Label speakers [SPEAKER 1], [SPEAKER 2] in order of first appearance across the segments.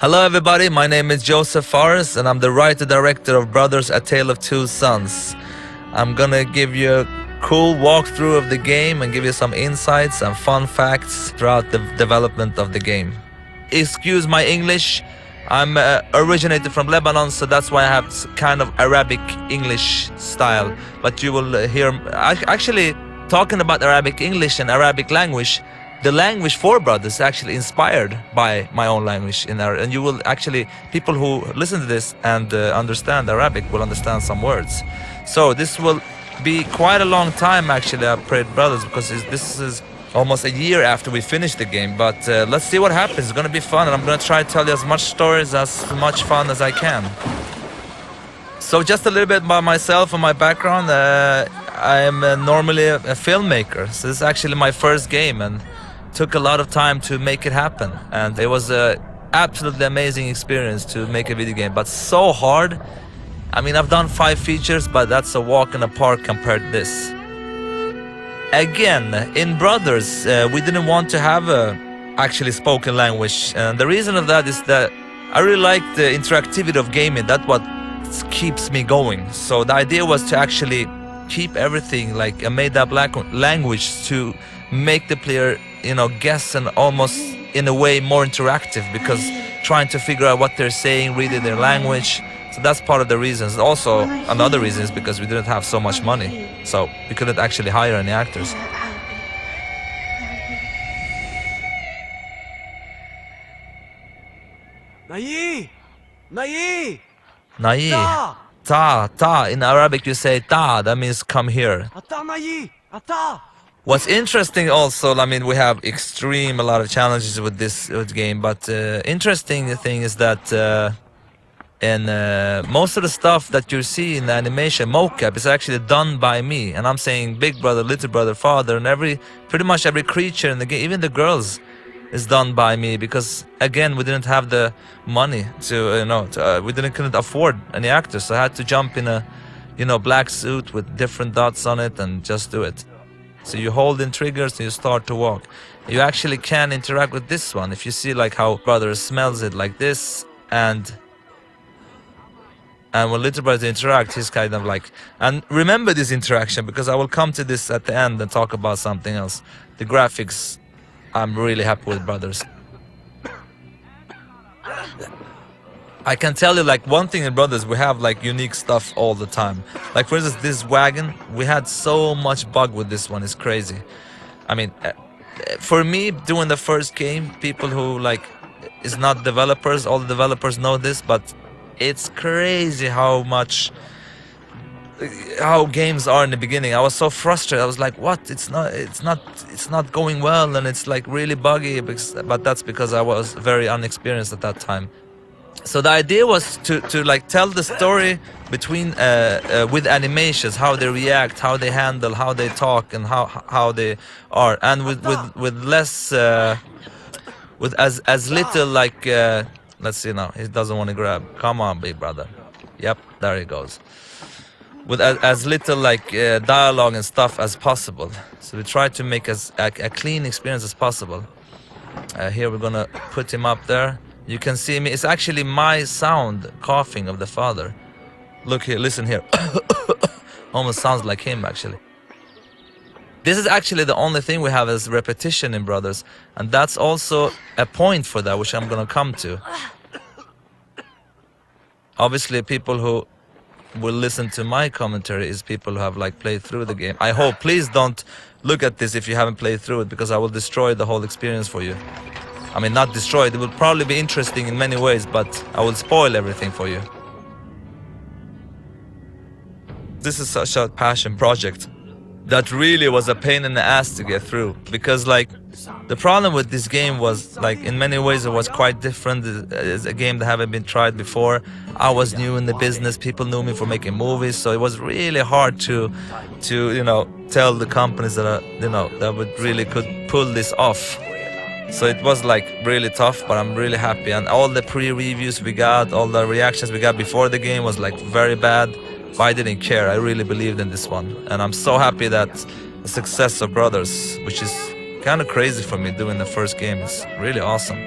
[SPEAKER 1] Hello everybody, my name is Joseph Fares and I'm the writer-director of Brothers, A Tale of Two Sons. I'm gonna give you a cool walkthrough of the game and give you some insights and fun facts throughout the development of the game. Excuse my English, I'm originated from Lebanon, so that's why I have kind of Arabic English style. But you will hear, actually talking about Arabic English and Arabic language, the language for Brothers is actually inspired by my own language in Arabic, and you will actually, people who listen to this and understand Arabic will understand some words. So this will be quite a long time actually. I played Brothers because this is almost a year after we finished the game, but let's see what happens. It's gonna be fun, and I'm gonna try to tell you as much stories, as much fun as I can. So just a little bit about myself and my background. I'm normally a filmmaker, so this is actually my first game and took a lot of time to make it happen, and it was a absolutely amazing experience to make a video game, but so hard. I mean, I've done 5 features, but that's a walk in the park compared to this. Again, in Brothers, we didn't want to have a actually spoken language, and the reason of that is that I really like the interactivity of gaming. That's what keeps me going. So the idea was to actually keep everything like a made-up language to make the player, you know, guess, and almost in a way more interactive, because trying to figure out what they're saying, reading their language. So that's part of the reasons. Also, another reason is because we didn't have so much money, so we couldn't actually hire any actors.
[SPEAKER 2] Nayi! Nayi!
[SPEAKER 1] Nayi. Ta. In Arabic you say ta, that means come here.
[SPEAKER 2] Ata Nayi! Ata!
[SPEAKER 1] What's interesting also, I mean, we have a lot of challenges with this game, but interesting thing is that most of the stuff that you see in the animation mocap is actually done by me, and I'm saying big brother, little brother, father, and pretty much every creature in the game, even the girls, is done by me, because again we didn't have the money to we couldn't afford any actors, so I had to jump in a black suit with different dots on it and just do it. So you hold in triggers and you start to walk. You actually can interact with this one. If you see like how brother smells it like this, and when little brother interacts, he's kind of like, and remember this interaction because I will come to this at the end and talk about something else. The graphics, I'm really happy with Brothers. I can tell you like one thing in Brothers, we have like unique stuff all the time. Like for instance, this wagon, we had so much bug with this one, it's crazy. I mean, for me, doing the first game, people who like is not developers, all the developers know this, but it's crazy how games are in the beginning. I was so frustrated. I was like, what? It's not going well, and it's like really buggy, but that's because I was very unexperienced at that time. So the idea was to like tell the story between with animations, how they react, how they handle, how they talk, and how they are, and with less with as little like let's see now, he doesn't want to grab. Come on, big brother. Yep, there he goes. With as little like dialogue and stuff as possible. So we try to make as a clean experience as possible. Here we're gonna put him up there. You can see me. It's actually my sound coughing of the father. Look here, listen here. Almost sounds like him actually. This is actually the only thing we have as repetition in Brothers, and that's also a point for that, which I'm gonna come to. Obviously, people who will listen to my commentary is people who have like played through the game. I hope. Please don't look at this if you haven't played through it, because I will destroy the whole experience for you. I mean, not destroy it. It will probably be interesting in many ways, but I will spoil everything for you. This is such a passion project that really was a pain in the ass to get through, because like the problem with this game was like in many ways it was quite different. It's a game that haven't been tried before. I was new in the business. People knew me for making movies, so it was really hard to tell the companies that that would really could pull this off. So it was like really tough, but I'm really happy. And all the pre-reviews we got, all the reactions we got before the game was like very bad. But I didn't care. I really believed in this one. And I'm so happy that the success of Brothers, which is kind of crazy for me doing the first game, is really awesome.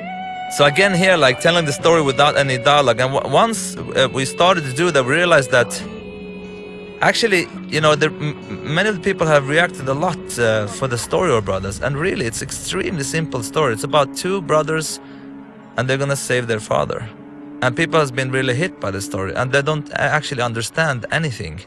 [SPEAKER 1] So again here, like telling the story without any dialogue. And once we started to do that, we realized that actually, you know, many of the people have reacted a lot for the story of Brothers. And really, it's extremely simple story. It's about two brothers and they're gonna save their father. And people has been really hit by the story, and they don't actually understand anything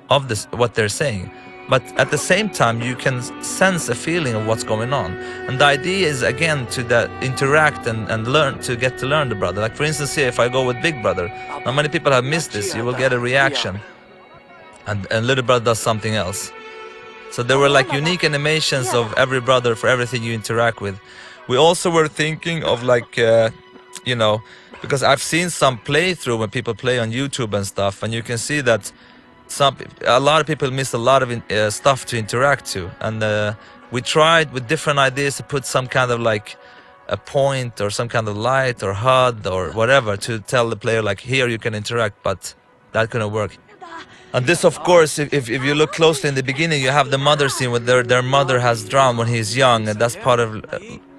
[SPEAKER 1] of this, what they're saying. But at the same time, you can sense a feeling of what's going on. And the idea is, again, to interact and learn, to get to learn the brother. Like for instance here, if I go with Big Brother, now many people have missed this, you will get a reaction. And Little Brother does something else. So there were like unique animations of every brother for everything you interact with. We also were thinking of like, you know, because I've seen some playthrough when people play on YouTube and stuff, and you can see that a lot of people miss a lot of stuff to interact to. And we tried with different ideas to put some kind of like a point or some kind of light or HUD or whatever to tell the player like, here you can interact, but that couldn't work. And this, of course, if you look closely in the beginning, you have the mother scene where their mother has drowned when he's young, and that's part of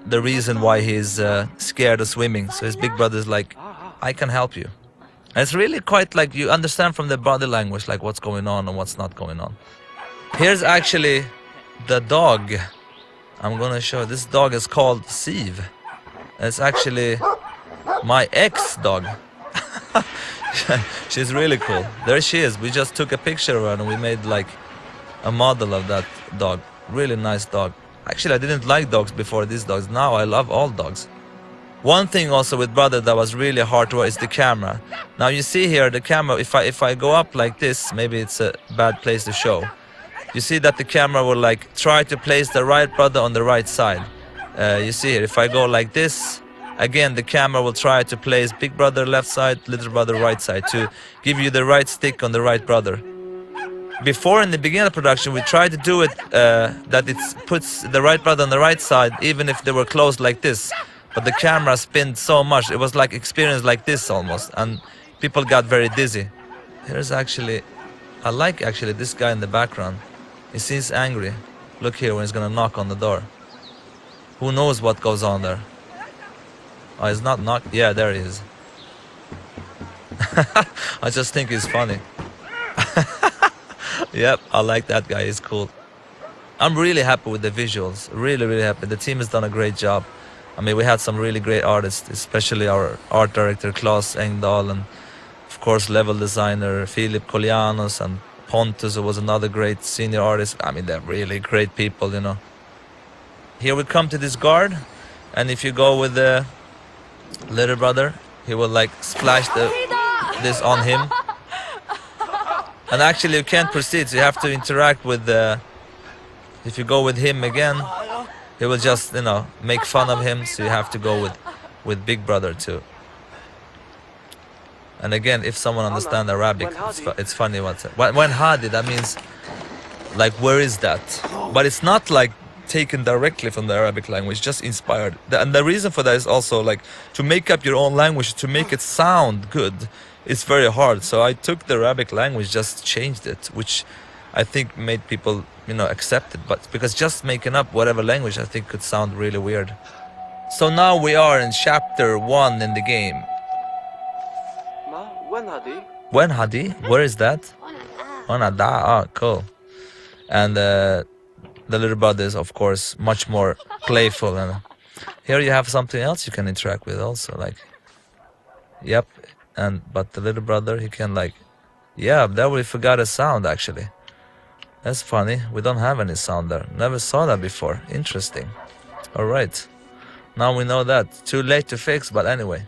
[SPEAKER 1] the reason why he's scared of swimming. So his big brother's like, I can help you. And it's really quite like you understand from the body language like what's going on and what's not going on. Here's actually the dog. I'm gonna show. This dog is called Siv. It's actually my ex-dog. She's really cool. There she is. We just took a picture of her and we made like a model of that dog. Really nice dog. Actually, I didn't like dogs before these dogs. Now I love all dogs. One thing also with Brother that was really hard to work is the camera. Now you see here the camera, if I go up like this, maybe it's a bad place to show. You see that the camera will like try to place the right brother on the right side. You see here, if I go like this, again the camera will try to place big brother left side, little brother right side to give you the right stick on the right brother. Before, in the beginning of production, we tried to do it that it puts the right brother on the right side even if they were close like this. But the camera spinned so much, it was like experience like this almost, and people got very dizzy. Here's actually, I like actually this guy in the background. He seems angry. Look here when he's gonna knock on the door. Who knows what goes on there? Oh, he's not knocked. Yeah, there he is. I just think he's funny. Yep, I like that guy, he's cool. I'm really happy with the visuals, really happy. The team has done a great job. I mean, we had some really great artists, especially our art director Claes Engdahl, and of course level designer Filip Kolianos, and Pontus, who was another great senior artist. I mean, they're really great people, you know. Here we come to this guard, and if you go with the little brother, he will like splash this on him. And actually you can't proceed, so you have to interact with the... If you go with him again, he will just, you know, make fun of him, so you have to go with Big Brother too. And again, if someone understands Arabic, it's funny what's it. When Hadi, that means like, where is that? But it's not like taken directly from the Arabic language, just inspired. And the reason for that is also like to make up your own language, to make it sound good. It's very hard. So I took the Arabic language, just changed it, which I think made people, you know, accept it. But because just making up whatever language, I think could sound really weird. So now we are in chapter 1 in the game. When Hadi? Where is that? Onada. Oh, cool. And the little brother is, of course, much more playful. And here you have something else you can interact with also, like, yep. But the little brother, he can like, yeah, there we forgot a sound actually. That's funny, we don't have any sound there. Never saw that before. Interesting. Alright, now we know that. Too late to fix, but anyway.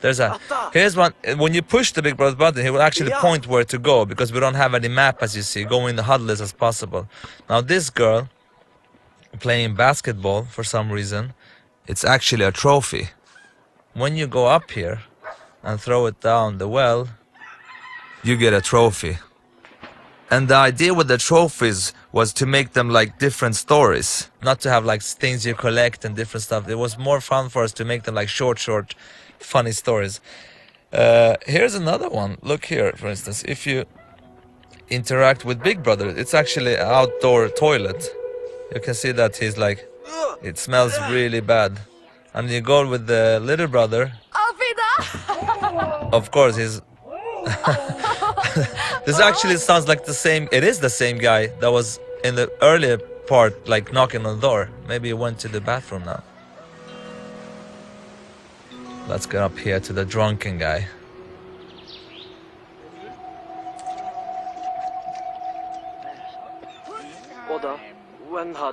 [SPEAKER 1] Here's one. When you push the big brother button, he will actually point where to go, because we don't have any map, as you see. Go in the huddlers as possible. Now this girl playing basketball for some reason, it's actually a trophy. When you go up here and throw it down the well, you get a trophy. And the idea with the trophies was to make them like different stories, not to have like things you collect and different stuff. It was more fun for us to make them like short, funny stories. Here's another one. Look here, for instance, if you interact with Big Brother, it's actually an outdoor toilet. You can see that he's like, it smells really bad. and you go with the little brother. Of course, he's. This actually sounds like the same. It is the same guy that was in the earlier part, like knocking on the door. Maybe he went to the bathroom now. Let's get up here to the drunken guy.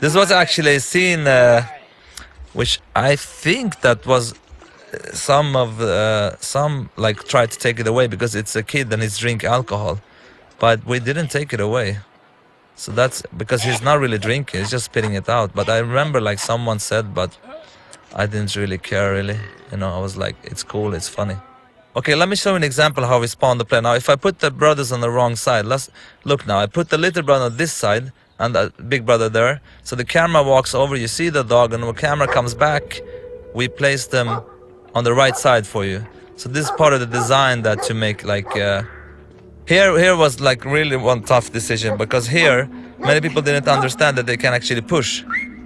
[SPEAKER 1] This was actually a scene which I think that was some like tried to take it away because it's a kid and he's drink alcohol, but we didn't take it away. So that's because he's not really drinking, he's just spitting it out. But I remember like someone said, but I didn't really care really. You know, I was like, it's cool, it's funny. Okay, let me show you an example how we spawn the play. Now, if I put the brothers on the wrong side, let's look now. I put the little brother on this side and the big brother there. So the camera walks over, you see the dog, and when the camera comes back, we place them on the right side for you. So this is part of the design that to make like here was like really one tough decision, because here many people didn't understand that they can actually push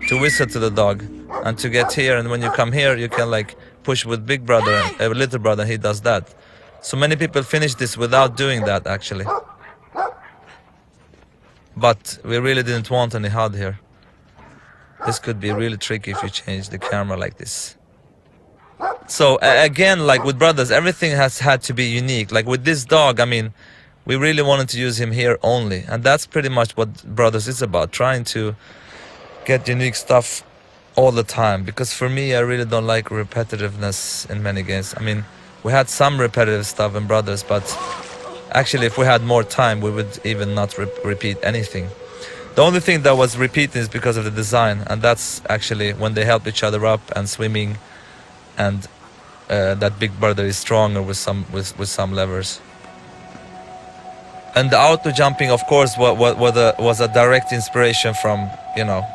[SPEAKER 1] to whistle to the dog and to get here, and when you come here you can like push with big brother and little brother, he does that. So many people finish this without doing that actually. But we really didn't want any HUD here. This could be really tricky if you change the camera like this. So again, like with brothers, everything has had to be unique. Like with this dog, I mean, we really wanted to use him here only. And that's pretty much what Brothers is about, trying to get unique stuff all the time. Because for me, I really don't like repetitiveness in many games. I mean, we had some repetitive stuff in Brothers, but actually if we had more time, we would even not repeat anything. The only thing that was repeating is because of the design, and that's actually when they help each other up and swimming, and that big brother is stronger with some levers. And the auto jumping, of course, was a direct inspiration from, you know,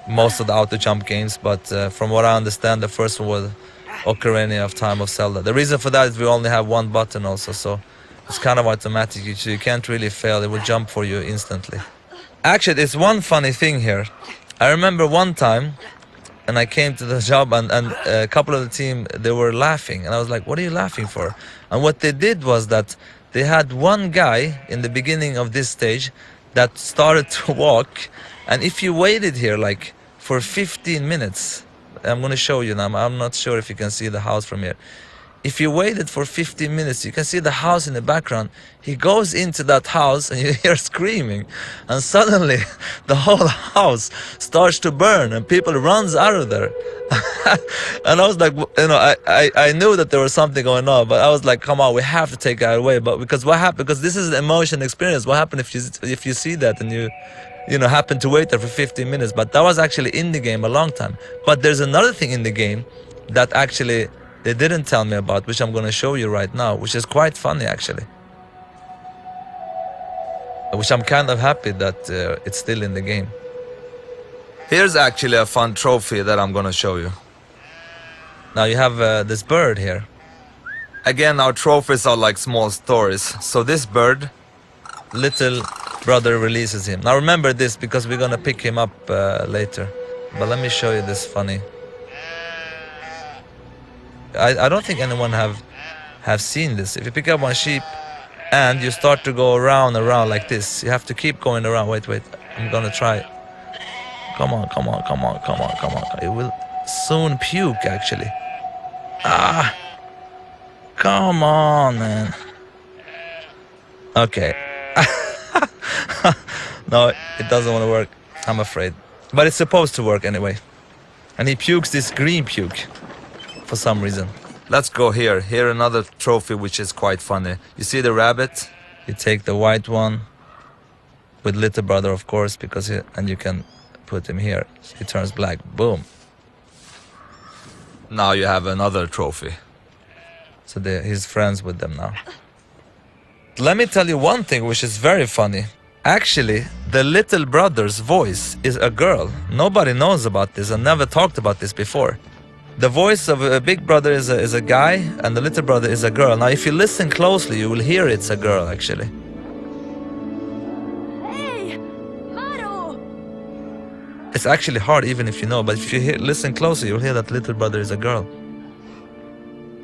[SPEAKER 1] most of the auto jump games. But from what I understand, the first one was Ocarina of Time of Zelda. The reason for that is we only have one button also, so it's kind of automatic. You can't really fail. It will jump for you instantly. Actually, there's one funny thing here. I remember one time, and I came to the job, and a couple of the team, they were laughing, and I was like, what are you laughing for? And what they did was that they had one guy in the beginning of this stage that started to walk, and if you waited here like for 15 minutes, I'm going to show you now, I'm not sure if you can see the house from here. If you waited for 15 minutes, you can see the house in the background. He goes into that house and you hear screaming, and suddenly the whole house starts to burn and people runs out of there. And I was like, you know, I knew that there was something going on, but I was like, come on, we have to take that away. But because what happened? Because this is an emotion experience. What happened if you see that and you know, happen to wait there for 15 minutes? But that was actually in the game a long time. But there's another thing in the game that actually they didn't tell me about, which I'm going to show you right now, which is quite funny actually. Which I'm kind of happy that it's still in the game. Here's actually a fun trophy that I'm going to show you. Now you have this bird here. Again, our trophies are like small stories. So this bird, little brother releases him. Now remember this, because we're going to pick him up later. But let me show you this funny. I don't think anyone have seen this. If you pick up one sheep and you start to go around like this, you have to keep going around. Wait, I'm gonna try it. Come on. It will soon puke actually. Come on, man. Okay. No, it doesn't want to work, I'm afraid. But it's supposed to work anyway. And he pukes this green puke for some reason. Let's go here. Here another trophy which is quite funny. You see the rabbit? You take the white one with little brother, of course, because and you can put him here. He turns black. Boom. Now you have another trophy. So he's friends with them now. Let me tell you one thing which is very funny. Actually, the little brother's voice is a girl. Nobody knows about this. I never talked about this before. The voice of a big brother is a guy, and the little brother is a girl. Now, if you listen closely, you will hear it's a girl, actually.
[SPEAKER 3] Hey, Maru!
[SPEAKER 1] It's actually hard even if you know, but if you listen closely, you'll hear that little brother is a girl.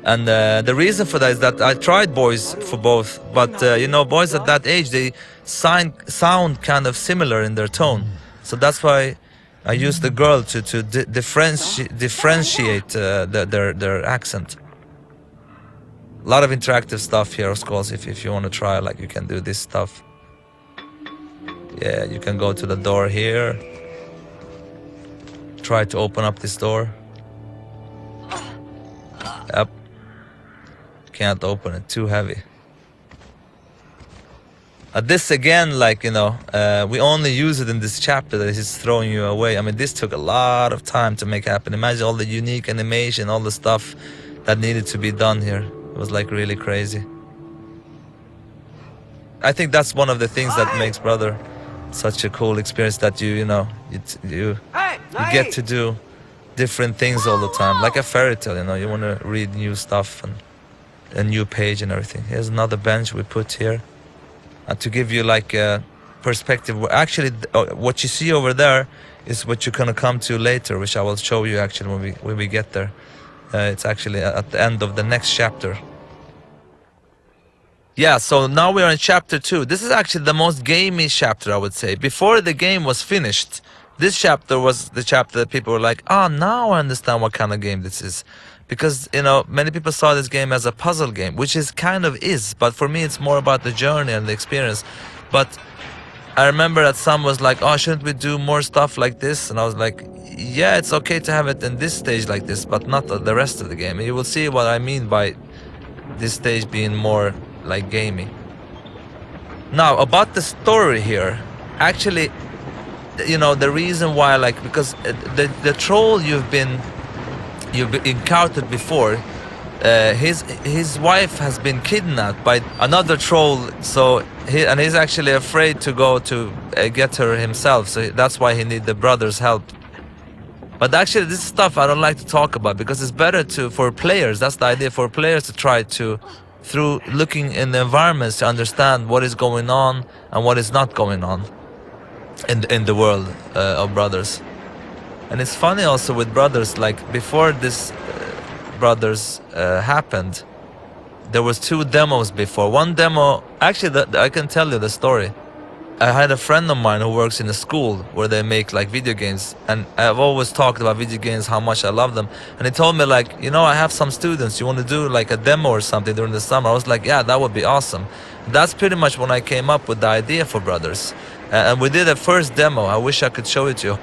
[SPEAKER 1] And the reason for that is that I tried boys for both, but boys at that age, they sound kind of similar in their tone. So that's why I used the girl to differentiate their accent. A lot of interactive stuff here, of course. If you want to try, like, you can do this stuff. Yeah, you can go to the door here. Try to open up this door. Yep. Can't open it, too heavy. This again, like, we only use it in this chapter that he's throwing you away. I mean, this took a lot of time to make happen. Imagine all the unique animation, all the stuff that needed to be done here. It was like really crazy. I think that's one of the things that makes Brother such a cool experience, that you get to do different things all the time, like a fairy tale. You want to read new stuff and a new page and everything. Here's another bench we put here, and to give you like a perspective. Actually, what you see over there is what you're gonna come to later, which I will show you actually when we get there. It's actually at the end of the next chapter. Yeah, so now we are in chapter 2. This is actually the most gamey chapter, I would say. Before the game was finished, this chapter was the chapter that people were like, now I understand what kind of game this is. Because, many people saw this game as a puzzle game, which is kind of is, but for me it's more about the journey and the experience. But I remember that some was like, shouldn't we do more stuff like this? And I was like, yeah, it's okay to have it in this stage like this, but not the rest of the game. And you will see what I mean by this stage being more like gamey. Now, about the story here, actually, the reason why, because the troll you've encountered before, his wife has been kidnapped by another troll, so he's actually afraid to go to get her himself, so that's why he needs the brother's help. But actually, this stuff I don't like to talk about, because it's better for players. That's the idea, for players to try to, through looking in the environments, to understand what is going on and what is not going on in the world of Brothers. And it's funny also with Brothers, like before this Brothers happened, there was 2 demos before. One demo, actually I can tell you the story. I had a friend of mine who works in a school where they make like video games, and I've always talked about video games, how much I love them. And he told me like, I have some students, you want to do like a demo or something during the summer? I was like, yeah, that would be awesome. That's pretty much when I came up with the idea for Brothers. And we did a first demo. I wish I could show it to you.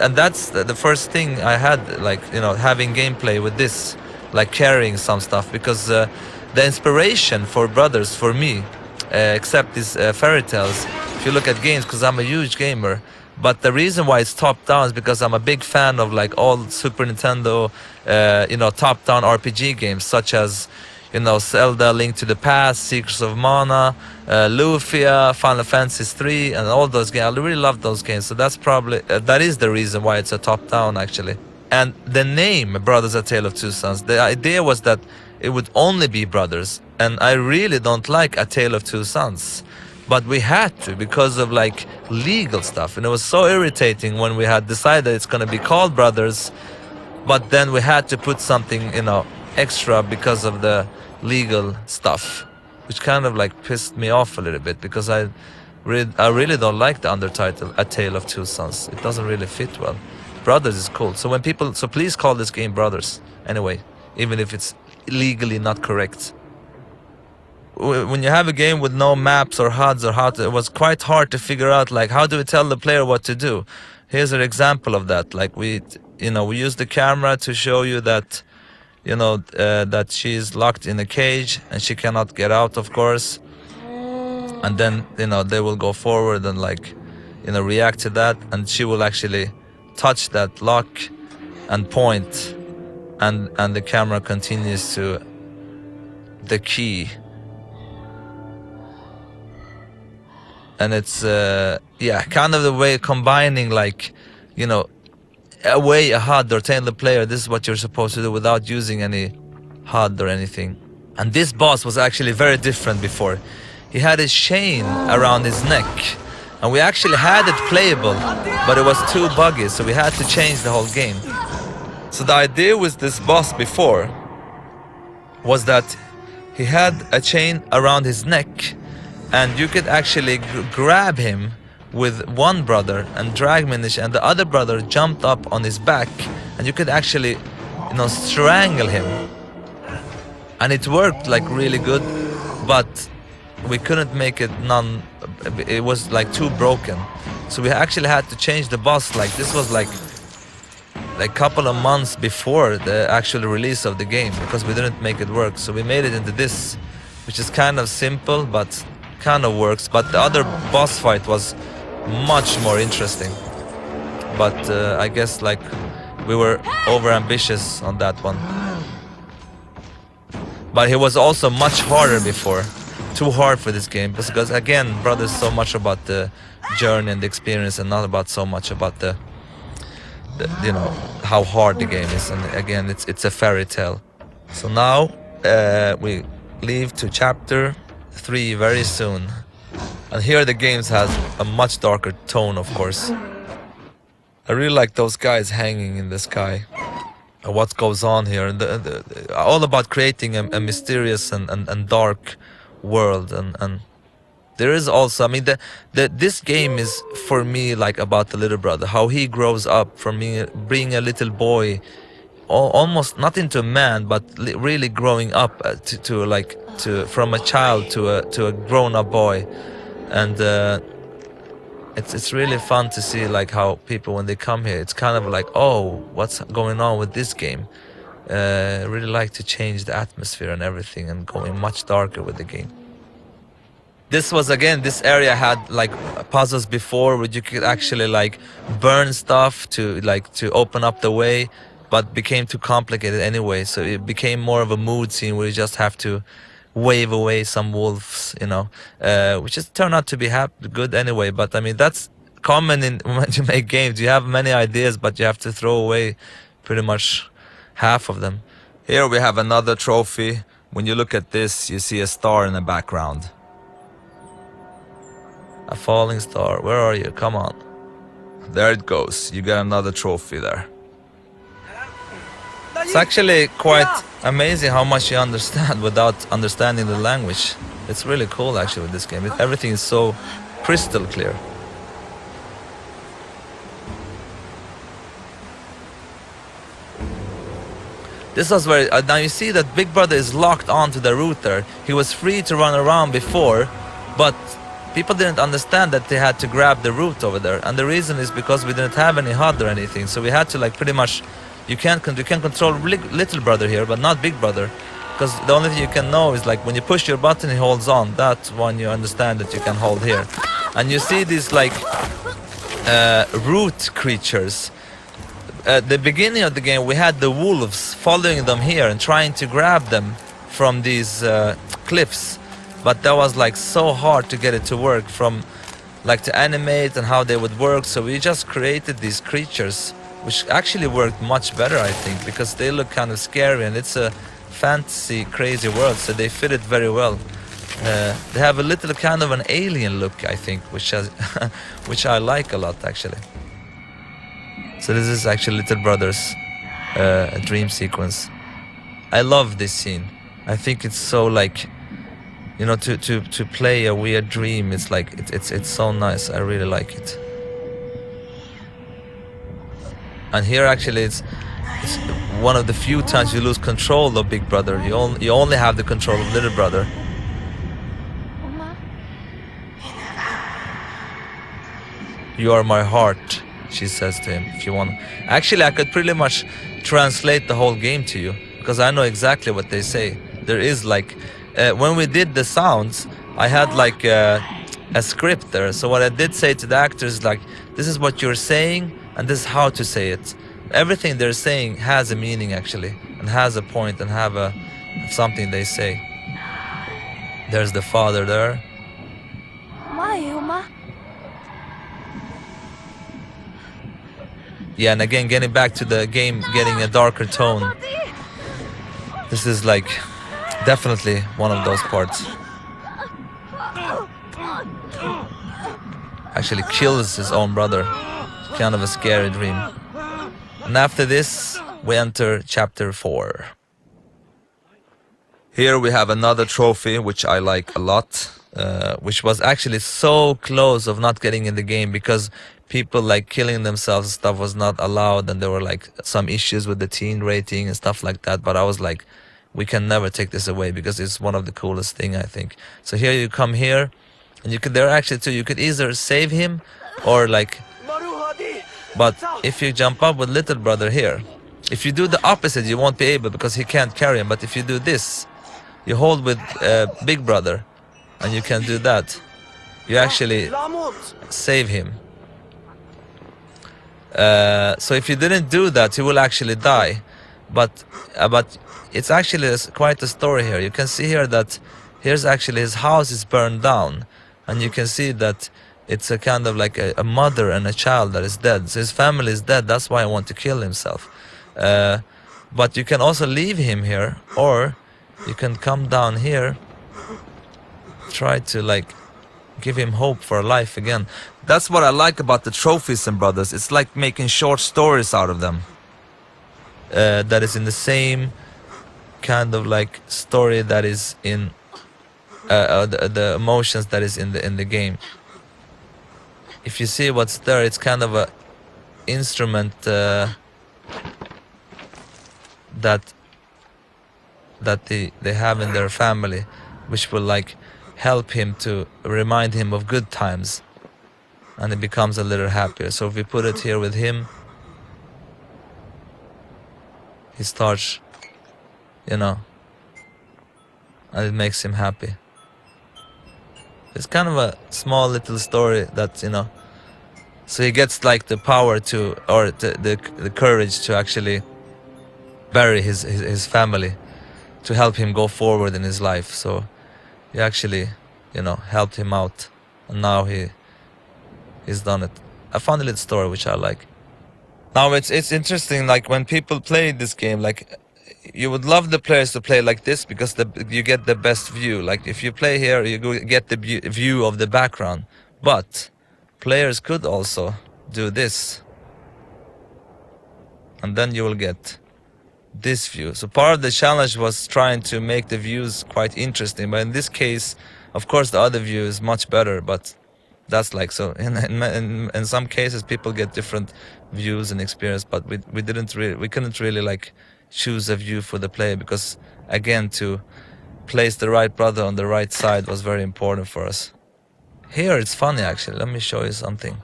[SPEAKER 1] And that's the first thing I had, like, having gameplay with this, like carrying some stuff, because the inspiration for Brothers, for me, except these fairy tales, if you look at games, because I'm a huge gamer, but the reason why it's top-down is because I'm a big fan of like all Super Nintendo, top-down RPG games, such as, Zelda, Link to the Past, Secrets of Mana, Lufia, Final Fantasy 3, and all those games. I really love those games, so that's probably, that is the reason why it's a top-down actually. And the name, Brothers, A Tale of Two Sons, the idea was that it would only be Brothers, and I really don't like A Tale of Two Sons. But we had to, because of like legal stuff, and it was so irritating when we had decided it's gonna be called Brothers, but then we had to put something, extra because of the legal stuff, which kind of like pissed me off a little bit, because I really don't like the undertitle A Tale of Two Sons. It doesn't really fit well. Brothers is cool. So please call this game Brothers anyway, even if it's legally not correct. When you have a game with no maps or HUDs it was quite hard to figure out like how do we tell the player what to do. Here's an example of that. Like we use the camera to show you that that she's locked in a cage and she cannot get out, of course. And then they will go forward and like react to that, and she will actually touch that lock and point, and the camera continues to the key. And it's kind of the way combining like a HUD or telling the player this is what you're supposed to do without using any HUD or anything. And this boss was actually very different before. He had his chain around his neck, And we actually had it playable, but it was too buggy, so we had to change the whole game. So the idea with this boss before was that he had a chain around his neck, and you could actually grab him with one brother and drag him in the and the other brother jumped up on his back, and you could actually, strangle him. And it worked like really good, but we couldn't make it it was like too broken. So we actually had to change the boss. Like this was like a couple of months before the actual release of the game, because we didn't make it work. So we made it into this, which is kind of simple but kind of works. But the other boss fight was much more interesting. But I guess like we were over ambitious on that one. But he was also much harder before. Too hard for this game, because again, Brother is so much about the journey and the experience, and not about so much about the how hard the game is. And again, it's a fairy tale. So now we leave to chapter 3 very soon, and here the games has a much darker tone, of course. I really like those guys hanging in the sky. What goes on here, and all about creating a mysterious and dark world, and there is also, I mean, this game is for me like about the little brother, how he grows up from being a little boy, almost not into a man, but really growing up from a child to a grown-up boy. And it's really fun to see like how people, when they come here, it's kind of like, oh, what's going on with this game? Really like to change the atmosphere and everything, and going much darker with the game. This was, again, this area had like puzzles before where you could actually like burn stuff to open up the way, but became too complicated anyway. So it became more of a mood scene where you just have to wave away some wolves, which just turned out to be good anyway. But I mean, that's common when you make games. You have many ideas, but you have to throw away pretty much half of them. Here we have another trophy. When you look at this, you see a star in the background. A falling star. Where are you? Come on. There it goes. You got another trophy there. It's actually quite amazing how much you understand without understanding the language. It's really cool actually with this game. Everything is so crystal clear. This was where, now you see that Big Brother is locked onto the router. He was free to run around before, but people didn't understand that they had to grab the root over there. And the reason is because we didn't have any HUD or anything. So we had to like pretty much, you can control little brother here, but not Big Brother. Because the only thing you can know is like when you push your button, he holds on. That's one you understand that you can hold here. And you see these like root creatures. At the beginning of the game, we had the wolves following them here and trying to grab them from these cliffs. But that was like so hard to get it to work, from like to animate and how they would work. So we just created these creatures, which actually worked much better, I think, because they look kind of scary and it's a fantasy, crazy world. So they fit it very well. They have a little kind of an alien look, I think, which I like a lot, actually. So this is actually Little Brother's dream sequence. I love this scene. I think it's so like, to play a weird dream. It's like it's so nice. I really like it. And here actually it's one of the few times you lose control of Big Brother. You only have the control of Little Brother. You are my heart, she says to him, if you want. Actually, I could pretty much translate the whole game to you, because I know exactly what they say. There is like, when we did the sounds, I had like a script there. So what I did say to the actors, like, this is what you're saying, and this is how to say it. Everything they're saying has a meaning, actually, and has a point, and have something they say. There's the father there. Yeah, and again, getting back to the game, getting a darker tone. This is like definitely one of those parts. actually kills his own brother. Kind of a scary dream. And after this, we enter chapter 4. Here we have another trophy, which I like a lot, which was actually so close of not getting in the game because people like killing themselves and stuff was not allowed, and there were like some issues with the teen rating and stuff like that. But I was like, we can never take this away because it's one of the coolest thing, I think. So here you come here, and you could, there are actually two, you could either save him or like, but if you jump up with little brother here, if you do the opposite, you won't be able because he can't carry him. But if you do this, you hold with big brother, and you can do that. You actually save him. So if you didn't do that, he will actually die. But it's actually quite a story here. You can see here that here's actually his house is burned down, and you can see that it's a kind of like a mother and a child that is dead. So his family is dead. That's why I want to kill himself. But you can also leave him here, or you can come down here, try to like give him hope for life again. That's what I like about the trophies and brothers. It's like making short stories out of them. That is in the same kind of like story that is in the emotions that is in the game. If you see what's there, it's kind of a instrument that they have in their family, which will like help him to remind him of good times, and he becomes a little happier. So if we put it here with him, he starts, you know, and it makes him happy. It's kind of a small little story that, you know, so he gets like the power to, or the courage to actually bury his family, to help him go forward in his life. So he actually, you know, helped him out, and now he's done it. I found a little story which I like. Now it's interesting, like when people play this game, like you would love the players to play like this because you get the best view. Like if you play here, you get the view of the background. But players could also do this, and then you will get this view. So part of the challenge was trying to make the views quite interesting. But in this case, of course, the other view is much better. But that's like, so in some cases people get different views and experience. But we couldn't really like choose a view for the player because, again, to place the right brother on the right side was very important for us. Here it's funny actually. Let me show you something.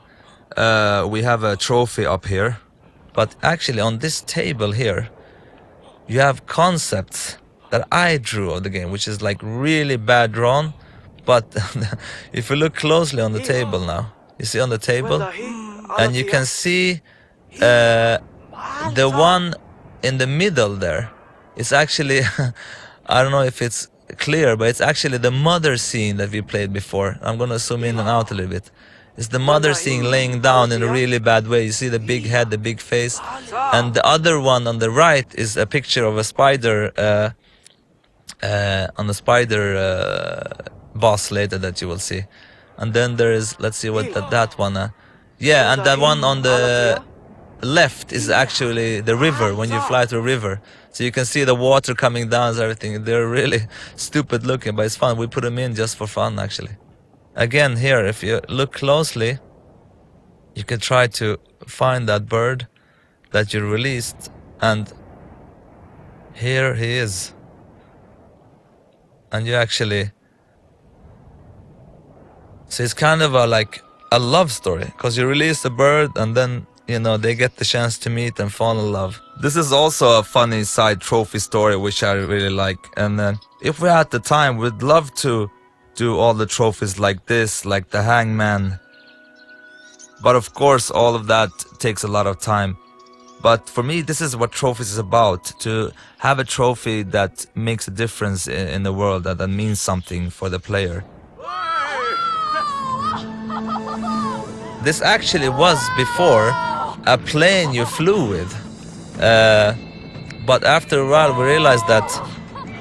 [SPEAKER 1] We have a trophy up here, but actually on this table here you have concepts that I drew of the game, which is like really bad drawn. But if you look closely on the table now, you see on the table, and you can see the one in the middle there is actually I don't know if it's clear, but it's actually the mother scene that we played before. I'm gonna zoom in and out a little bit. It's the mother scene laying down in a really bad way. You see the big head, the big face, and the other one on the right is a picture of a spider on the spider boss later that you will see. And then there is, let's see what that one yeah, and that one on the left is actually the river, when you fly through a river. So you can see the water coming down and everything. They're really stupid looking, but it's fun. We put them in just for fun actually. Again, here, if you look closely, you can try to find that bird that you released, and here he is. And you actually, so it's kind of like a love story, because you release the bird and then, you know, they get the chance to meet and fall in love. This is also a funny side trophy story which I really like, and if we had the time, we'd love to do all the trophies like this, like the hangman. But of course all of that takes a lot of time. But for me, this is what trophies is about, to have a trophy that makes a difference in the world, that means something for the player. This actually was before a plane you flew with, but after a while we realized that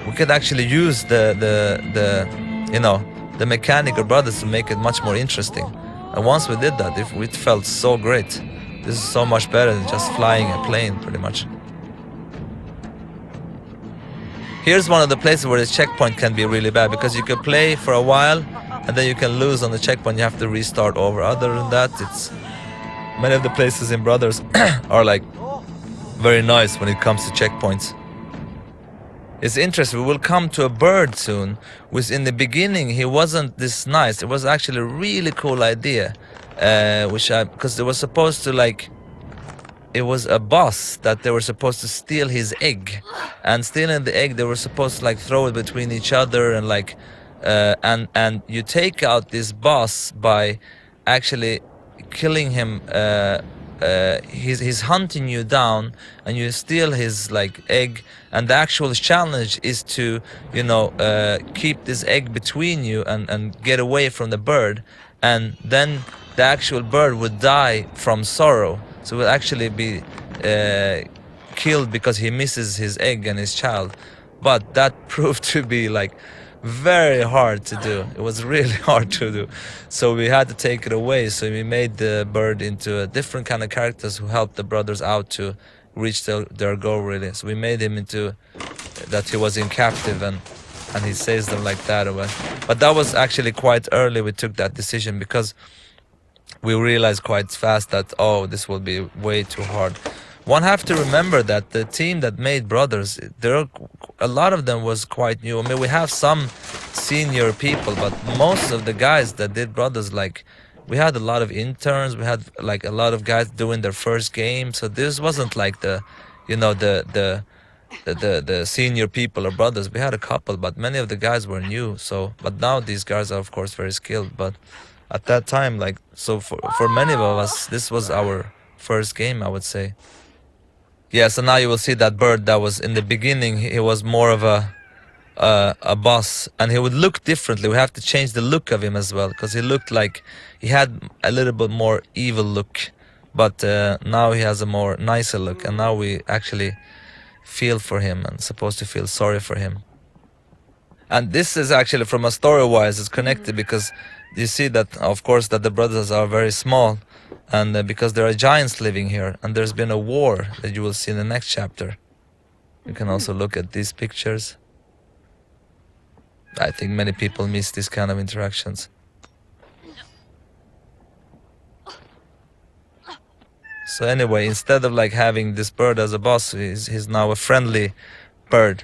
[SPEAKER 1] we could actually use the you know, the mechanical brothers to make it much more interesting. And once we did that, it felt so great. This is so much better than just flying a plane, pretty much. Here's one of the places where the checkpoint can be really bad, because you can play for a while and then you can lose on the checkpoint. You have to restart over. Other than that, it's many of the places in Brothers are like very nice when it comes to checkpoints. It's interesting. We will come to a bird soon, which in the beginning he wasn't this nice. It was actually a really cool idea, because it was supposed to like. It was a boss that they were supposed to steal his egg, and stealing the egg they were supposed to like throw it between each other and like, and you take out this boss by actually killing him. He's hunting you down, and you steal his like egg, and the actual challenge is to keep this egg between you and get away from the bird, and then the actual bird would die from sorrow. So will actually be killed because he misses his egg and his child. But that proved to be like very hard to do. It was really hard to do. So we had to take it away. So we made the bird into a different kind of characters who helped the brothers out to reach their goal, really. So we made him into that he was in captive, and he saves them like that. But that was actually quite early we took that decision, because we realized quite fast that, oh, this will be way too hard. One have to remember that the team that made Brothers, a lot of them was quite new. I mean, we have some senior people, but most of the guys that did Brothers, like, we had a lot of interns. We had like a lot of guys doing their first game. So this wasn't like the senior people or Brothers. We had a couple, but many of the guys were new. So, but now these guys are of course very skilled. But at that time, like, so for many of us, this was our first game, I would say. Yeah, so now you will see that bird that was in the beginning, he was more of a boss, and he would look differently. We have to change the look of him as well, because he looked like he had a little bit more evil look, but now he has a more nicer look, and now we actually feel for him and supposed to feel sorry for him. And this is actually, from a story-wise, it's connected, because you see that, of course, that the brothers are very small, and because there are giants living here, and there's been a war that you will see in the next chapter. You can also look at these pictures. I think many people miss these kind of interactions. So anyway, instead of like having this bird as a boss, he's now a friendly bird.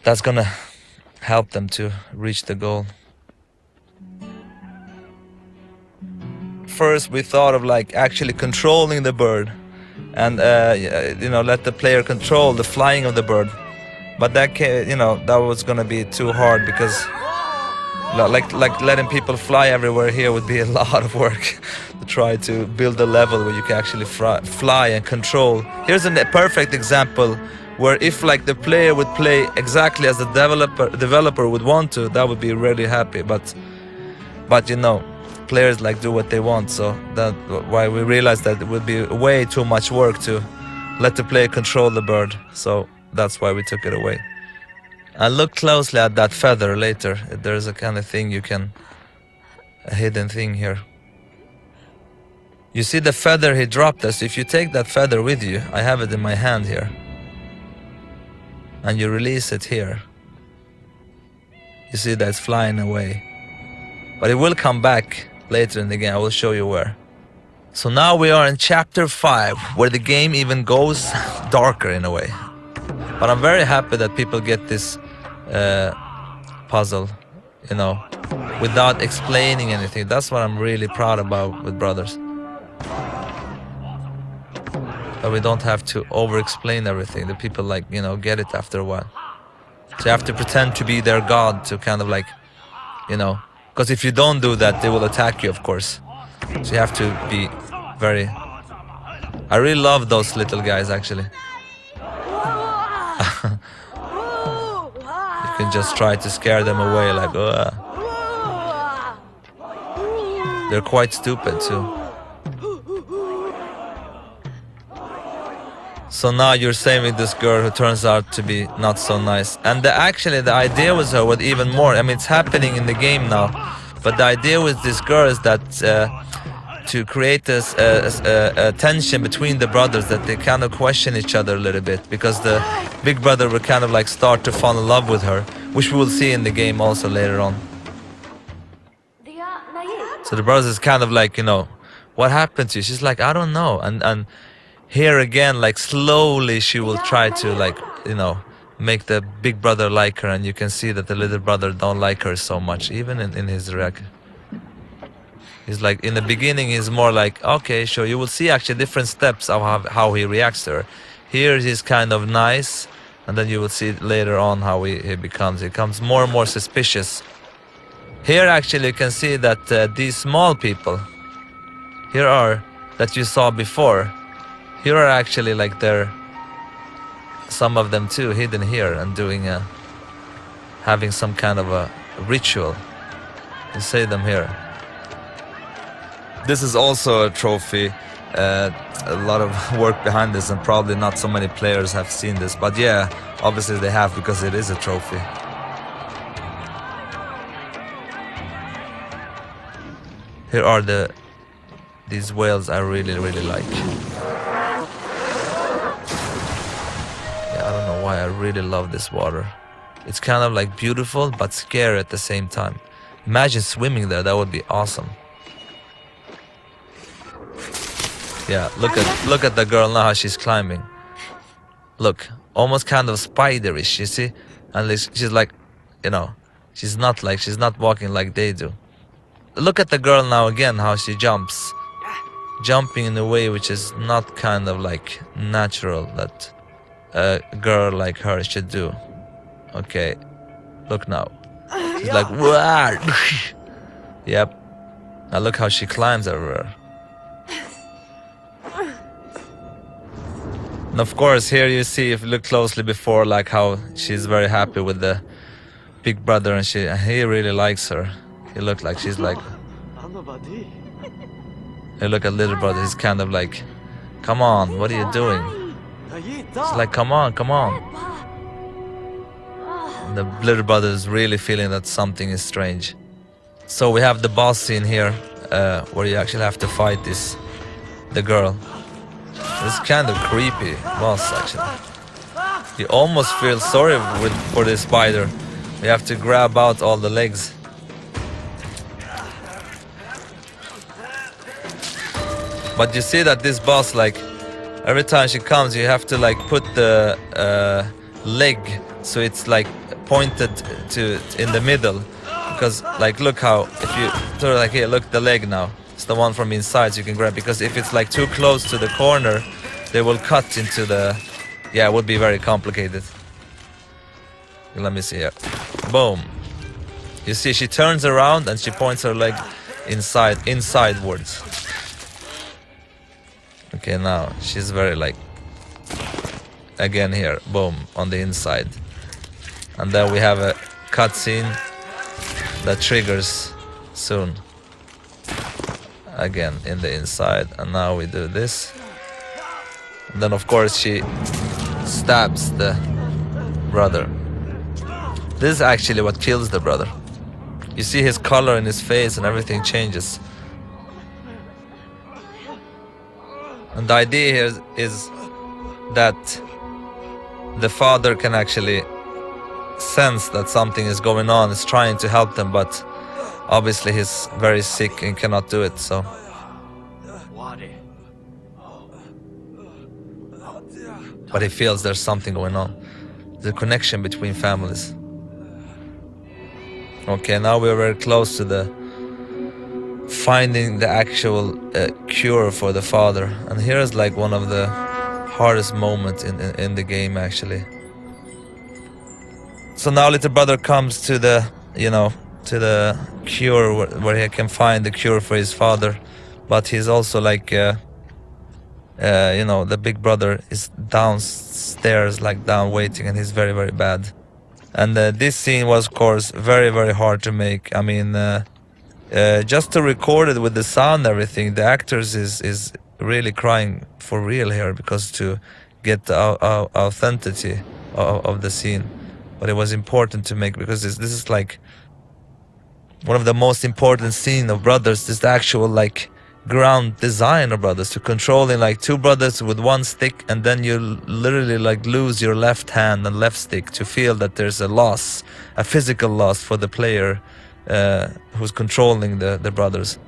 [SPEAKER 1] That's gonna help them to reach the goal. First we thought of like actually controlling the bird and let the player control the flying of the bird, but that that was gonna be too hard, because like letting people fly everywhere here would be a lot of work to try to build a level where you can actually fly and control. Here's a perfect example where if like the player would play exactly as the developer would want to, that would be really happy, but players like do what they want, so that's why we realized that it would be way too much work to let the player control the bird, so that's why we took it away. And look closely at that feather later. There's a kind of thing a hidden thing here. You see the feather he dropped us. If you take that feather with you, I have it in my hand here, and you release it here, you see that it's flying away, but it will come back later in the game. I will show you where. So now we are in chapter 5, where the game even goes darker in a way. But I'm very happy that people get this puzzle, without explaining anything. That's what I'm really proud about with Brothers. That we don't have to over-explain everything. The people get it after a while. So you have to pretend to be their god to kind of because if you don't do that, they will attack you, of course. So you have to be very... I really love those little guys, actually. You can just try to scare them away, like, ugh. They're quite stupid, too. So now you're saving this girl who turns out to be not so nice. And actually the idea was her with even more. I mean, it's happening in the game now. But the idea with this girl is that to create this tension between the brothers, that they kind of question each other a little bit, because the big brother will kind of like start to fall in love with her, which we will see in the game also later on. So the brothers is kind of like, you know, what happened to you? She's like, I don't know. And here again, like slowly she will try to, like, you know, make the big brother like her, and you can see that the little brother don't like her so much, even in his reaction. He's like, in the beginning he's more like, okay, sure. You will see actually different steps of how he reacts to her. Here he's kind of nice, and then you will see later on how he becomes more and more suspicious. Here actually you can see that these small people here are, that you saw before, here are actually like some of them too hidden here and doing having some kind of a ritual. You see them here. This is also a trophy. A lot of work behind this, and probably not so many players have seen this, but yeah, obviously they have, because it is a trophy. Here are these whales I really like. Yeah, I don't know why I really love this water. It's kind of like beautiful but scary at the same time. Imagine swimming there, that would be awesome. Yeah, look at the girl now, how she's climbing. Look, almost kind of spiderish, you see? And she's like, you know, she's not walking like they do. Look at the girl now again, how she jumps. Jumping in a way which is not kind of like natural that a girl like her should do. Okay, look now. She's like, whoa. Yep. Now look how she climbs everywhere. And of course, here you see, if you look closely before, like how she's very happy with the big brother, and he really likes her. He look like she's like. Hey, look at little brother. He's kind of like, come on, what are you doing? He's like, come on. And the little brother is really feeling that something is strange. So we have the boss scene here, where you actually have to fight the girl. It's kind of creepy boss, actually. You almost feel sorry for this spider. You have to grab out all the legs. But you see that this boss, like, every time she comes, you have to like put the leg so it's like pointed to in the middle. Because like, look how, if you turn like here, look, the leg now. It's the one from inside, so you can grab, because if it's like too close to the corner, they will cut into the, yeah, it would be very complicated. Let me see here. Boom. You see, she turns around and she points her leg insidewards. Okay, now she's very like, again here, boom, on the inside. And then we have a cutscene that triggers soon. Again in the inside, and now we do this. And then of course she stabs the brother. This is actually what kills the brother. You see his color in his face and everything changes. And the idea here is that the father can actually sense that something is going on, is trying to help them, but obviously he's very sick and cannot do it, so. But he feels there's something going on. The connection between families. Okay, now we're very close to the finding the actual cure for the father. And here's like one of the hardest moments in the game, actually. So now little brother comes to the, you know, to the cure where he can find the cure for his father, but he's also like you know, the big brother is downstairs, like down waiting, and he's very, very bad. And this scene was, of course, very, very hard to make. I mean, just to record it with the sound and everything, the actors is really crying for real here, because to get the authenticity of the scene. But it was important to make, because this is like, one of the most important scene of Brothers is the actual like ground design of Brothers, to controlling like two brothers with one stick, and then you literally like lose your left hand and left stick to feel that there's a loss, a physical loss for the player who's controlling the brothers.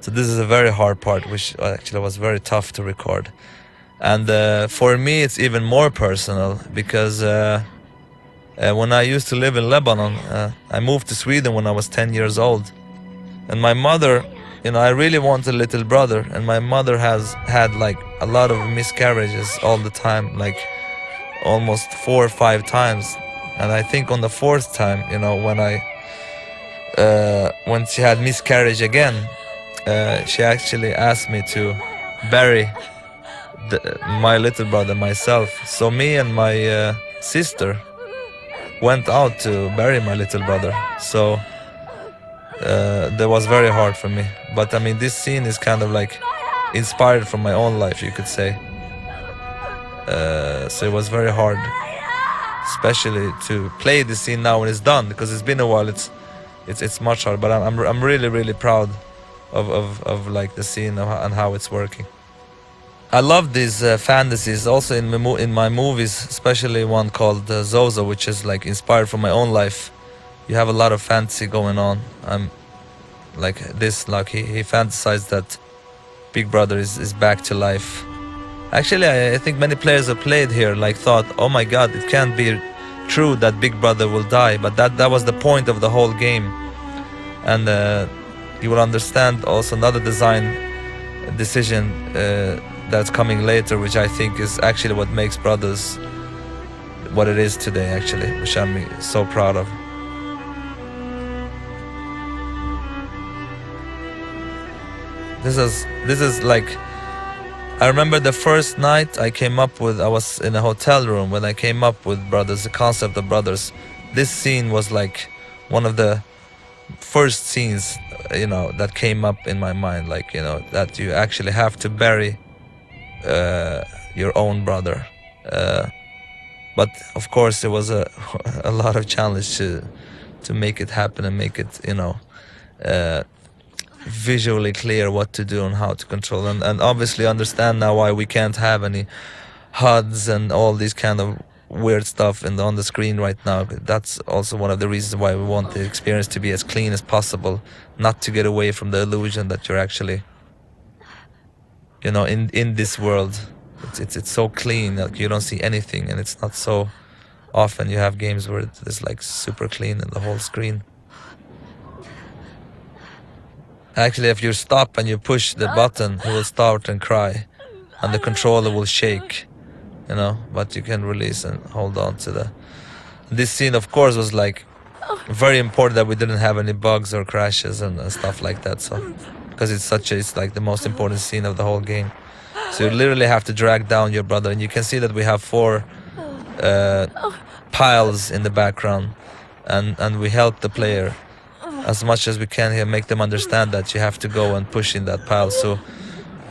[SPEAKER 1] So this is a very hard part, which actually was very tough to record. And for me it's even more personal, because when I used to live in Lebanon, I moved to Sweden when I was 10 years old, and my mother, you know, I really wanted a little brother, and my mother has had like a lot of miscarriages all the time, like almost 4 or 5 times. And I think on the 4th time, you know, when she had miscarriage again, she actually asked me to bury my little brother myself. So me and my sister went out to bury my little brother. So that was very hard for me. But I mean, this scene is kind of like inspired from my own life, you could say. So it was very hard, especially to play this scene now when it's done, because it's been a while. It's much harder. But I'm really proud of like the scene and how it's working. I love these fantasies also in my movies, especially one called Zozo, which is like inspired from my own life. You have a lot of fantasy going on. I'm like this, like he fantasized that Big Brother is back to life. Actually, I think many players have played here like thought, oh my god, it can't be true that Big Brother will die, but that was the point of the whole game. And you will understand also another design decision that's coming later, which I think is actually what makes Brothers what it is today, actually, which I'm so proud of. This is like, I remember the first night I was in a hotel room when I came up with Brothers, the concept of Brothers. This scene was like one of the first scenes, you know, that came up in my mind, like, you know, that you actually have to bury your own brother. But of course it was a lot of challenge to make it happen and make it, you know, visually clear what to do and how to control, and obviously understand now why we can't have any HUDs and all these kind of weird stuff on the screen right now. That's also one of the reasons why we want the experience to be as clean as possible, not to get away from the illusion that you're actually, you know, in this world. It's so clean, like you don't see anything, and it's not so often you have games where it's like super clean in the whole screen. Actually, if you stop and you push the button, it will start and cry, and the controller will shake, you know, but you can release and hold on to the... This scene, of course, was like very important that we didn't have any bugs or crashes and stuff like that, so, because it's like the most important scene of the whole game. So you literally have to drag down your brother, and you can see that we have 4 piles in the background, and we help the player as much as we can here, make them understand that you have to go and push in that pile. So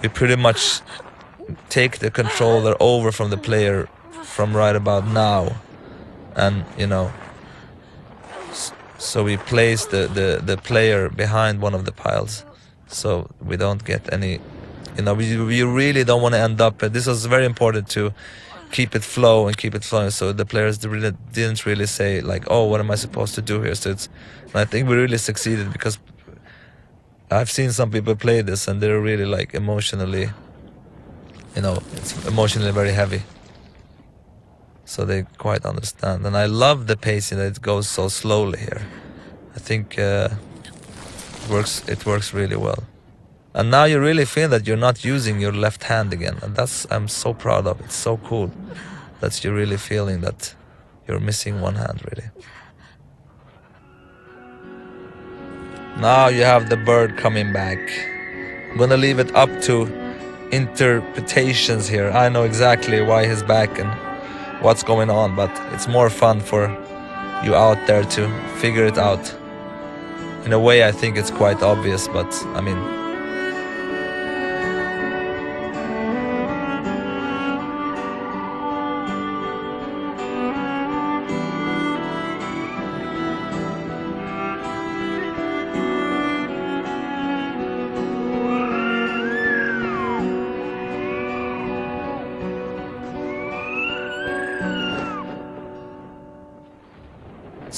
[SPEAKER 1] we pretty much take the controller over from the player from right about now, and, you know, so we place the player behind one of the piles, so we don't get any, you know, we really don't want to end up, this was very important to keep it flow and keep it flowing, so the players didn't really say like, oh, what am I supposed to do here? So I think we really succeeded, because I've seen some people play this and they're really like emotionally, you know, it's emotionally very heavy, so they quite understand. And I love the pacing that it goes so slowly here. I think it works really well. And now you really feel that you're not using your left hand again, and I'm so proud of. It's so cool that you're really feeling that you're missing one hand, really. Now you have the bird coming back. I'm gonna leave it up to interpretations here. I know exactly why he's back and what's going on, but it's more fun for you out there to figure it out. In a way, I think it's quite obvious, but I mean,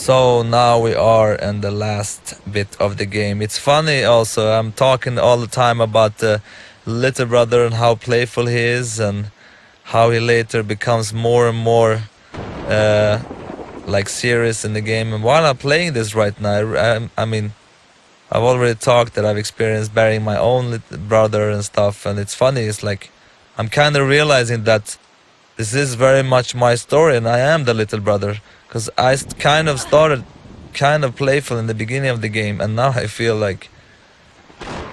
[SPEAKER 1] So now we are in the last bit of the game. It's funny also, I'm talking all the time about the little brother and how playful he is and how he later becomes more and more like serious in the game. And while I'm playing this right now, I mean, I've already talked that I've experienced burying my own little brother and stuff, and it's funny, it's like I'm kind of realizing that this is very much my story and I am the little brother, because I kind of started kind of playful in the beginning of the game, and now I feel like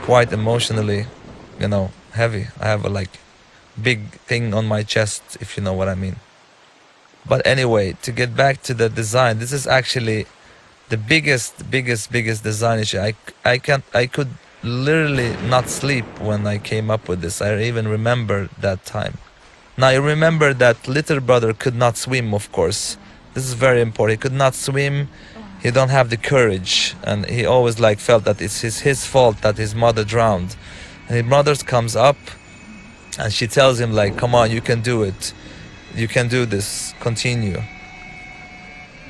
[SPEAKER 1] quite emotionally, you know, heavy. I have a like big thing on my chest, if you know what I mean. But anyway, to get back to the design, this is actually the biggest design issue. I could literally not sleep when I came up with this. I even remember that time. Now you remember that little brother could not swim, of course. This is very important. He could not swim. He don't have the courage, and he always like felt that it's his fault that his mother drowned. And his mother comes up, and she tells him like, "Come on, you can do it. You can do this. Continue."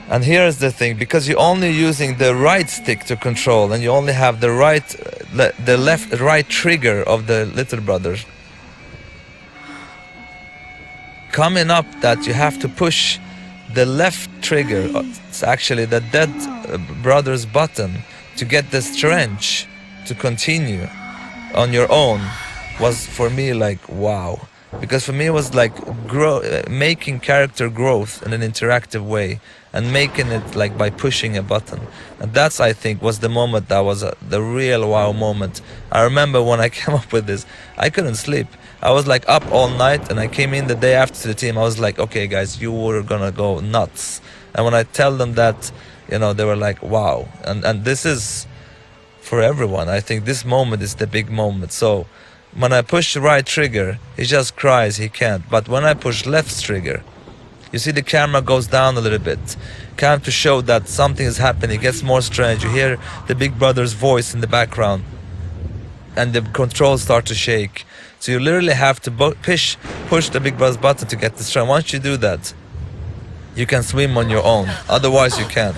[SPEAKER 1] And here's the thing, because you're only using the right stick to control, and you only have the right trigger of the little brother. Coming up that you have to push the left trigger, it's actually the dead brother's button, to get the strength to continue on your own, was for me like wow. Because for me it was like making character growth in an interactive way and making it like by pushing a button. And that's, I think, was the moment that was the real wow moment. I remember when I came up with this, I couldn't sleep. I was like up all night, and I came in the day after to the team. I was like, okay guys, you were gonna go nuts. And when I tell them that, you know, they were like, wow. And this is for everyone. I think this moment is the big moment. So when I push the right trigger, he just cries, he can't. But when I push left trigger, you see the camera goes down a little bit, kind of to show that something is happening. It gets more strange. You hear the big brother's voice in the background, and the controls start to shake. So you literally have to push the big brother's button to get the strength. Once you do that, you can swim on your own. Otherwise, you can't.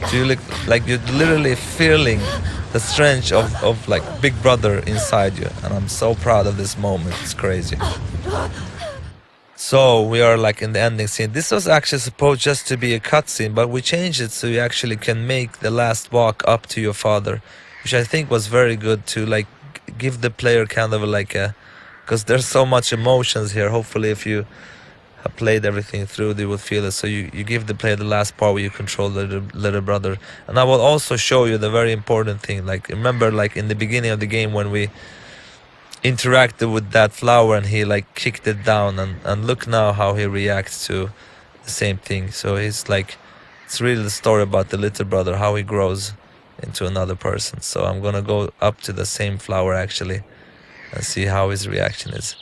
[SPEAKER 1] So you look like you're literally feeling the strength of like Big Brother inside you, and I'm so proud of this moment. It's crazy. So we are like in the ending scene. This was actually supposed just to be a cutscene, but we changed it so you actually can make the last walk up to your father, which I think was very good to like give the player kind of like a, because there's so much emotions here. Hopefully if you have played everything through, they will feel it. So you give the player the last part where you control the little brother. And I will also show you the very important thing. Like remember, like in the beginning of the game when we interacted with that flower and he like kicked it down, and look now how he reacts to the same thing. So he's like, it's really the story about the little brother, how he grows into another person. So I'm gonna go up to the same flower actually and see how his reaction is.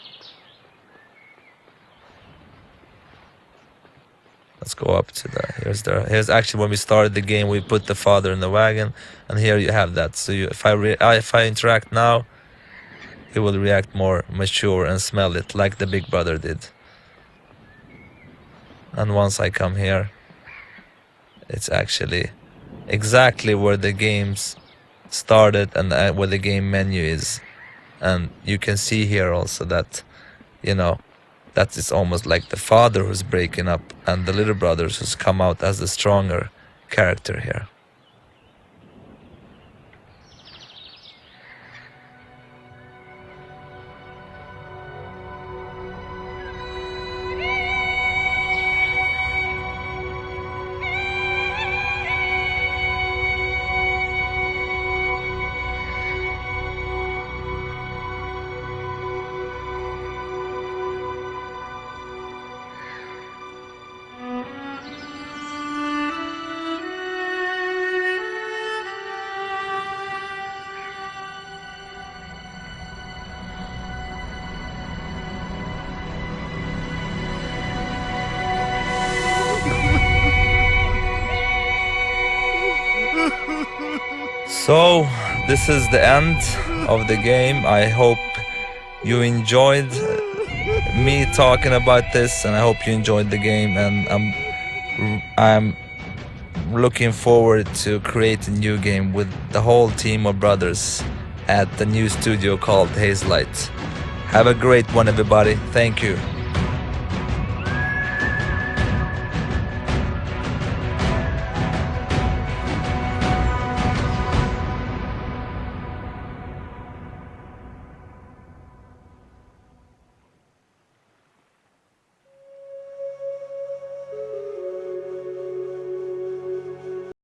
[SPEAKER 1] Let's go up to the, here's actually when we started the game, we put the father in the wagon, and here you have that. So if I interact now, he will react more mature and smell it like the big brother did. And once I come here, it's actually exactly where the games started and where the game menu is. And you can see here also that, you know, that is almost like the father who's breaking up and the little brothers who's come out as the stronger character here. So this is the end of the game. I hope you enjoyed me talking about this, and I hope you enjoyed the game. And I'm looking forward to create a new game with the whole team of brothers at the new studio called Hazelight. Have a great one, everybody. Thank you.